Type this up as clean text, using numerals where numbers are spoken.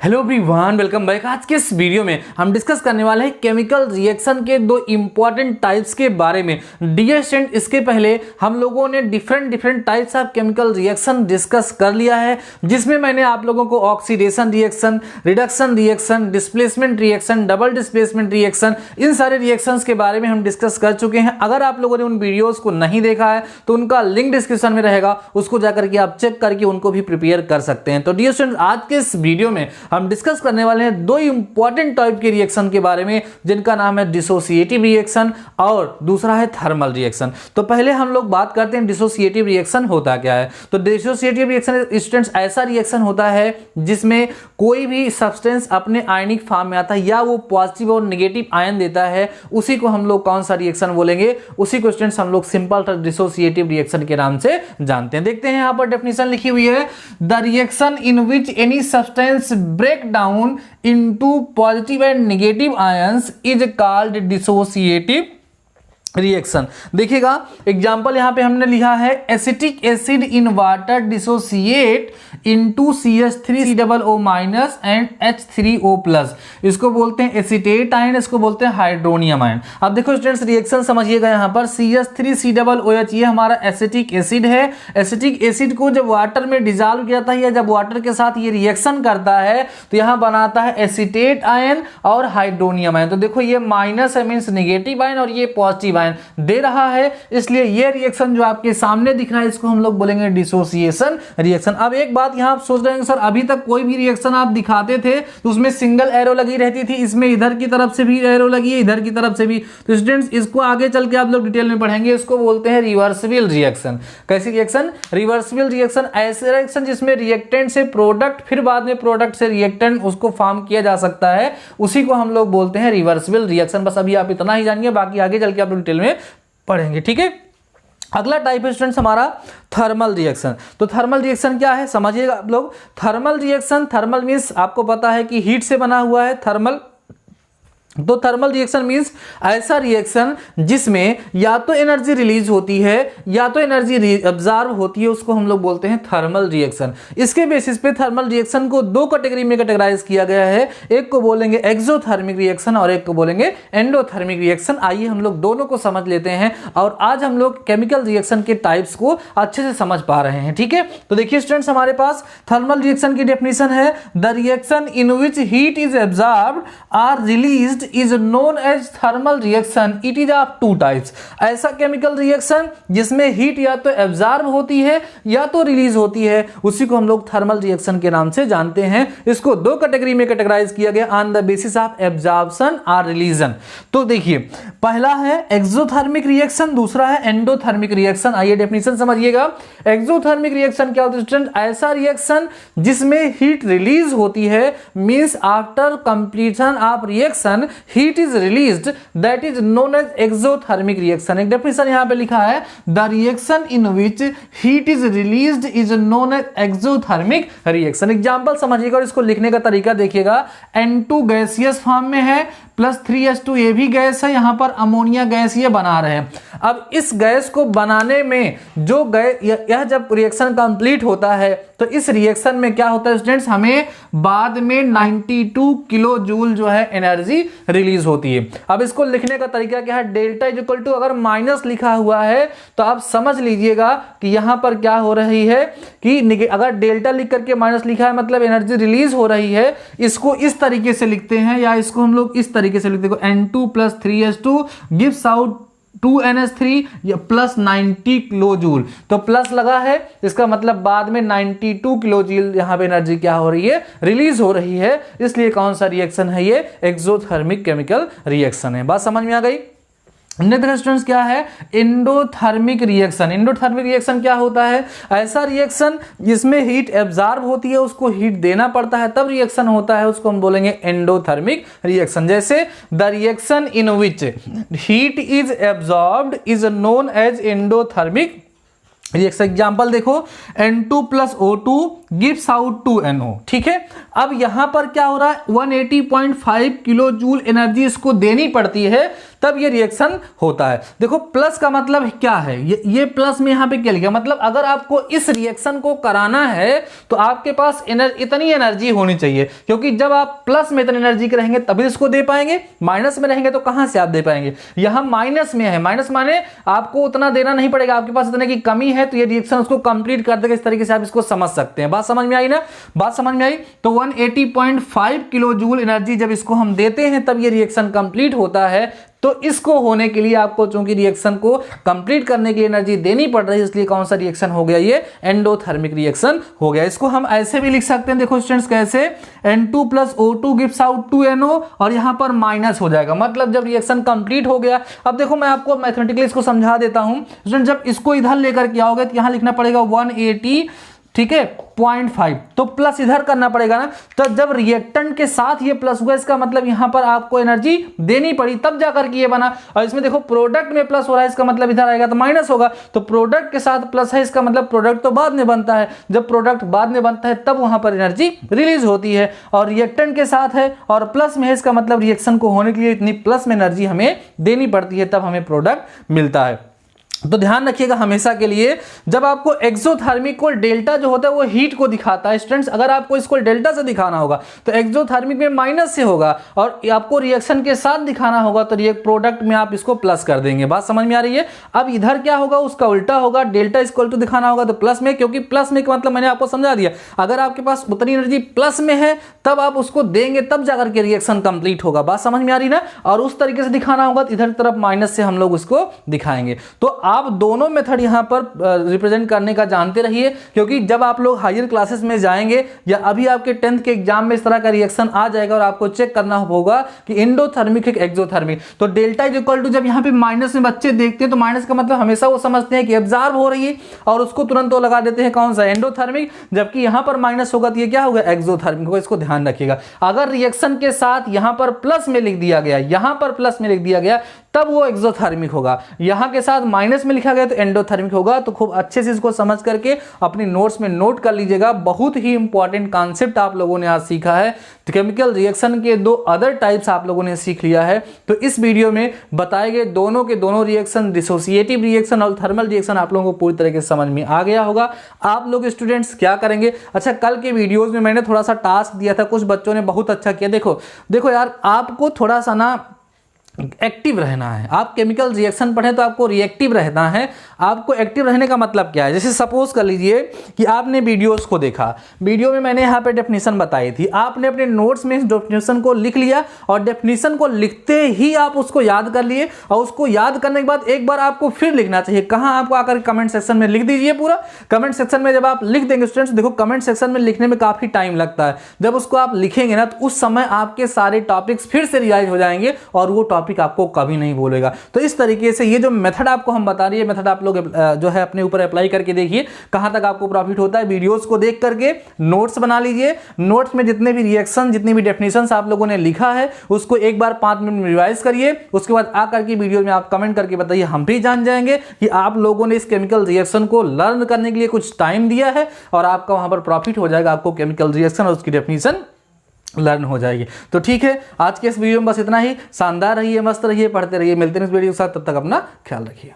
Hello everyone, welcome back. आज के इस वीडियो में हम डिस्कस करने वाले हैं केमिकल रिएक्शन के दो इंपॉर्टेंट टाइप्स के बारे में। डियर स्टूडेंट, इसके पहले हम लोगों ने different types of chemical reaction discuss कर लिया है, जिसमें मैंने आप लोगों को oxidation reaction, reduction reaction, displacement reaction, double displacement reaction, इन सारे रिएक्शंस के बारे में हम डिस्कस कर चुके हैं। अगर आप लोगों ने उन वीडियोज को नहीं देखा है तो उनका लिंक डिस्क्रिप्शन में रहेगा, उसको जाकर के आप चेक करके उनको भी प्रिपेयर कर सकते हैं। तो डियर स्टूडेंट, आज के इस वीडियो में हम डिस्कस करने वाले हैं दो इंपॉर्टेंट टाइप के रिएक्शन के बारे में, जिनका नाम है डिसोसिएटिव रिएक्शन और दूसरा है थर्मल रिएक्शन। तो पहले हम लोग बात करते हैं डिसोसिएटिव रिएक्शन होता क्या है। तो डिसोसिएटिव रिएक्शन स्टूडेंट्स ऐसा रिएक्शन होता है जिसमें कोई भी सब्सटेंस अपने आयनिक फॉर्म में आता है या वो पॉजिटिव और नेगेटिव आयन देता है, उसी को हम लोग कौन सा रिएक्शन बोलेंगे, उसी को स्टूडेंट्स हम लोग सिंपल डिसोसिएटिव रिएक्शन के नाम से जानते हैं। देखते हैं यहां पर डेफिनेशन लिखी हुई है, the reaction in which any substance break down into positive and negative ions is called dissociative reaction. देखिएगा एग्जांपल यहां पे हमने लिखा है, acetic acid in water dissociate into CH3COO- and H3O+। इसको बोलते हैं एसिटेट आयन, इसको बोलते हैं हाइड्रोनियम आयन। अब देखो स्टूडेंट्स, रिएक्शन समझिएगा। यहां पर CH3COOH ये हमारा एसिटिक एसिड है। एसिटिक एसिड को जब वाटर में डिजॉल्व किया जाता है या जब वाटर के साथ ये रिएक्शन करता है तो यहां बनाता है एसिटेट आयन और हाइड्रोनियम आयन। तो देखो ये माइनस है, मींस नेगेटिव आयन, और ये पॉजिटिव दे रहा है, इसलिए ये रिएक्शन जो आपके सामने दिख रहा है इसको हम लोग बोलेंगे डिसोसिएशन रिएक्शन। अब एक बात यहां आप सोच रहे हैं, सर अभी तक कोई भी रिएक्शन आप दिखाते थे तो उसमें सिंगल एरो लगी रहती थी, इसमें इधर की तरफ से भी एरो लगी है, इधर की तरफ से भी। तो स्टूडेंट्स, इसको आगे चल के आप लोग डिटेल में पढ़ेंगे। इसको बोलते हैं रिवर्सिबल रिएक्शन। कैसी रिएक्शन? Reversible reaction. ऐसे रिएक्शन जिसमें रिएक्टेंट से प्रोडक्ट, फिर बाद में प्रोडक्ट से रिएक्टेंट उसको फॉर्म किया जा सकता है, उसी को हम लोग बोलते हैं रिवर्सिबल रिएक्शन। बस अभी आप इतना ही जानिए, बाकी आगे चल के आप लोग में पढ़ेंगे, ठीक है। अगला टाइप है स्टूडेंट्स हमारा थर्मल रिएक्शन। तो थर्मल रिएक्शन क्या है समझिएगा आप लोग। थर्मल रिएक्शन, थर्मल मींस आपको पता है कि हीट से बना हुआ है थर्मल। तो थर्मल रिएक्शन मींस ऐसा रिएक्शन जिसमें या तो एनर्जी रिलीज होती है या तो एनर्जी अब्जॉर्ब होती है, उसको हम लोग बोलते हैं थर्मल रिएक्शन। इसके बेसिस पे थर्मल रिएक्शन को दो कैटेगरी में कैटेगराइज किया गया है, एक को बोलेंगे एक्सोथर्मिक रिएक्शन और एक को बोलेंगे एंडोथर्मिक रिएक्शन। आइए हम लोग दोनों को समझ लेते हैं और आज हम लोग केमिकल रिएक्शन के टाइप्स को अच्छे से समझ पा रहे हैं, ठीक है। तो देखिए स्टूडेंट्स, हमारे पास थर्मल रिएक्शन की डेफिनेशन है, the reaction in which heat is absorbed or released is known as thermal reaction. It is of two types. ऐसा केमिकल रिएक्शन जिसमें हीट या तो एब्जॉर्ब होती है या तो रिलीज होती है, उसी को हम लोग थर्मल रिएक्शन के नाम से जानते हैं। इसको दो कैटेगरी में कैटेगराइज किया गया, on the basis of absorption और रिलीजन। तो देखिए, पहला है एक्सोथर्मिक रिएक्शन, दूसरा है एंडोथर्मिक रिएक्शन। आइए डेफिनेशन समझिएगा। एक्सोथर्मिक रिएक्शन क्या होता है स्टूडेंट? ऐसा रिएक्शन जिसमें हीट रिलीज होती है, means after completion of reaction heat is released, that is known as exothermic reaction। एक डेफिनेशन यहां पे लिखा है, the reaction in which heat is released is known as exothermic reaction। Example समझिएगा और इसको लिखने का तरीका देखिएगा। N2 गैसियस फॉर्म में है, प्लस 3H2 ये भी गैस है, यहां पर अमोनिया गैस ये बना रहे हैं। अब इस गैस को बनाने में जो यह जब रिएक्शन कंप्लीट होता है तो इस रिएक्शन में क्या होता है स्टूडेंट्स, हमें बाद में 92 किलो जूल जो है एनर्जी रिलीज होती है। अब इसको लिखने का तरीका क्या है, डेल्टा इज इक्वल टू, अगर माइनस लिखा हुआ है तो आप समझ लीजिएगा कि यहां पर क्या हो रही है कि अगर डेल्टा लिख करके माइनस लिखा है मतलब एनर्जी रिलीज हो रही है। इसको इस तरीके से लिखते हैं या इसको हम लोग इस तरीके से लिखते हैं, N2 plus 3H2 gives out 2NH3 या प्लस 90 किलो जूल। तो प्लस लगा है, इसका मतलब बाद में 92 किलो जूल यहां पे एनर्जी क्या हो रही है, रिलीज हो रही है। इसलिए कौन सा रिएक्शन है ये? एक्सोथर्मिक केमिकल रिएक्शन है। बात समझ में आ गई। नेक्स्ट स्टूडेंट्स क्या है? Endothermic reaction. एंडोथर्मिक रिएक्शन क्या होता है? ऐसा रिएक्शन जिसमें हीट एब्जॉर्ब होती है, उसको हीट देना पड़ता है तब रिएक्शन होता है, उसको हम बोलेंगे एंडोथर्मिक रिएक्शन। जैसे the reaction in which heat is absorbed is known as endothermic reaction. Example देखो, N2 plus O2 gives out 2NO, ठीक है। अब यहां पर क्या हो रहा है, 180.5 किलो जूल एनर्जी इसको देनी पड़ती है तब ये रिएक्शन होता है। देखो प्लस का मतलब क्या है, ये प्लस में यहाँ पे क्या लिखा, मतलब अगर आपको इस रिएक्शन को कराना है तो आपके पास इतनी एनर्जी होनी चाहिए, क्योंकि जब आप प्लस में इतनी एनर्जी के रहेंगे तभी इसको दे पाएंगे, माइनस में रहेंगे तो कहां से आप दे पाएंगे। यहां माइनस में है, माइनस माने आपको उतना देना नहीं पड़ेगा, आपके पास इतने की कमी है तो ये रिएक्शन उसको कंप्लीट कर देगा। इस तरीके से आप इसको समझ सकते हैं। बात समझ में आई ना, बात समझ में आई। तो 180.5 किलो जूल एनर्जी जब इसको हम देते हैं तब ये रिएक्शन कंप्लीट होता है। तो इसको होने के लिए आपको चूंकि रिएक्शन को कंप्लीट करने के लिए एनर्जी देनी पड़ रही है, इसलिए कौन सा रिएक्शन हो गया, ये एंडोथर्मिक रिएक्शन हो गया। इसको हम ऐसे भी लिख सकते हैं, देखो स्टूडेंट्स कैसे, N2 + O2 gives out 2NO और यहां पर माइनस हो जाएगा, मतलब जब रिएक्शन कंप्लीट हो गया। अब देखो मैं आपको मैथमेटिकली इसको समझा देता हूं स्टूडेंट, जब इसको इधर लेकर के आओगे तो यहां लिखना पड़ेगा 180, ठीक है, 0.5, तो प्लस इधर करना पड़ेगा ना। तो जब रिएक्टेंट के साथ ये प्लस हुआ, इसका मतलब यहां पर आपको एनर्जी देनी पड़ी तब जाकर के ये बना। और इसमें देखो प्रोडक्ट में प्लस हो रहा है, इसका मतलब इधर आएगा तो माइनस होगा। तो प्रोडक्ट के साथ प्लस है, इसका मतलब प्रोडक्ट तो बाद में बनता है, जब प्रोडक्ट बाद में बनता है तब वहां पर एनर्जी रिलीज होती है। और रिएक्टेंट के साथ है और प्लस में है, इसका मतलब रिएक्शन को होने के लिए इतनी प्लस में एनर्जी हमें देनी पड़ती है, तब हमें प्रोडक्ट मिलता है। तो ध्यान रखिएगा हमेशा के लिए, जब आपको एक्सोथर्मिक को डेल्टा जो होता है वो हीट को दिखाता है स्टूडेंट्स, अगर आपको इसको डेल्टा से दिखाना होगा तो एक्सोथर्मिक में माइनस से होगा, और आपको रिएक्शन के साथ दिखाना होगा तो प्रोडक्ट में आप इसको प्लस कर देंगे। बात समझ में आ रही है। अब इधर क्या होगा, उसका उल्टा होगा, डेल्टा इक्वल टू दिखाना होगा तो प्लस में, क्योंकि प्लस में का मतलब मैंने आपको समझा दिया, अगर आपके पास उतनी एनर्जी प्लस में है तब आप उसको देंगे, तब जाकर के रिएक्शन कंप्लीट होगा। बात समझ में आ रही ना। और उस तरीके से दिखाना होगा तो इधर तरफ माइनस से हम लोग उसको दिखाएंगे। तो आप दोनों मेथड यहां पर रिप्रेजेंट करने का जानते रहिए, क्योंकि जब आप लोग हायर क्लासेस में जाएंगे या अभी आपके 10th के एग्जाम में इस तरह का रिएक्शन आ जाएगा और आपको चेक करना होगा कि एंडोथर्मिक है एक्सोथर्मिक, तो डेल्टा इज इक्वल टू, जब यहां पे माइनस में बच्चे देखते हैं तो माइनस का मतलब हमेशा वो समझते हैं कि एब्जॉर्ब हो रही है और उसको तुरंत वो लगा देते हैं कौन सा, एंडोथर्मिक, जबकि यहां पर माइनस होगा तो ये क्या होगा, एक्सोथर्मिक होगा। इसको ध्यान रखिएगा। अगर रिएक्शन के साथ यहां पर प्लस में लिख दिया गया, यहां पर प्लस में लिख दिया गया, तब वो एक्सोथर्मिक होगा। यहां के साथ माइनस में लिखा गया तो एंडोथर्मिक होगा। तो खूब अच्छे से इसको समझ करके अपनी नोट्स में नोट कर लीजिएगा। बहुत ही इंपॉर्टेंट कॉन्सेप्ट आप लोगों ने आज सीखा है। तो केमिकल रिएक्शन के दो अदर टाइप्स आप लोगों ने सीख लिया है। तो इस वीडियो में बताए गए दोनों के दोनों रिएक्शन, डिसोसिएटिव रिएक्शन और थर्मल रिएक्शन, आप लोगों को पूरी तरीके से समझ में आ गया होगा। आप लोग स्टूडेंट्स क्या करेंगे, अच्छा कल के वीडियोज में मैंने थोड़ा सा टास्क दिया था, कुछ बच्चों ने बहुत अच्छा किया। देखो यार, आपको थोड़ा सा ना एक्टिव रहना है। आप केमिकल रिएक्शन पढ़े तो आपको रिएक्टिव रहना है। आपको एक्टिव रहने का मतलब क्या है, जैसे सपोज कर लीजिए कि आपने वीडियोस को देखा, वीडियो में मैंने यहाँ पे डेफिनेशन बताई थी, आपने अपने नोट्स में इस डेफिनेशन को लिख लिया और डेफिनेशन को लिखते ही आप उसको याद कर लिए, और उसको याद करने के बाद एक बार आपको फिर लिखना चाहिए। कहाँ आपको आकर कमेंट सेक्शन में लिख दीजिए पूरा। कमेंट सेक्शन में जब आप लिख देंगे स्टूडेंट्स, देखो कमेंट सेक्शन में लिखने में काफी टाइम लगता है, जब उसको आप लिखेंगे ना तो उस समय आपके सारे टॉपिक्स फिर से रिवाइज हो जाएंगे और वो टॉपिक आपको कभी नहीं भूलेगा। तो इस तरीके से ये जो मेथड आपको हम बता रही है, मेथड आप लोग जो है अपने ऊपर अप्लाई करके देखिए कहां तक आपको प्रॉफिट होता है। वीडियोस को देख करके नोट्स बना लीजिए। नोट्स में जितने भी रिएक्शन, जितनी भी डेफिनेशंस आप लोगों ने लिखा है उसको एक बार 5 मिनट में रिवाइज करिए। उसके बाद आकर के वीडियो में आप कमेंट करके बताइए, हम भी जान जाएंगे कि आप लोगों ने इस केमिकल रिएक्शन को लर्न करने के लिए कुछ टाइम दिया है और आपका वहां पर प्रॉफिट हो जाएगा। आपको केमिकल रिएक्शन और उसकी डेफिनेशन लर्न हो जाएगी। तो ठीक है, आज के इस वीडियो में बस इतना ही। शानदार रहिए, मस्त रहिए, पढ़ते रहिए। मिलते हैं इस वीडियो के साथ, तब तक अपना ख्याल रखिए।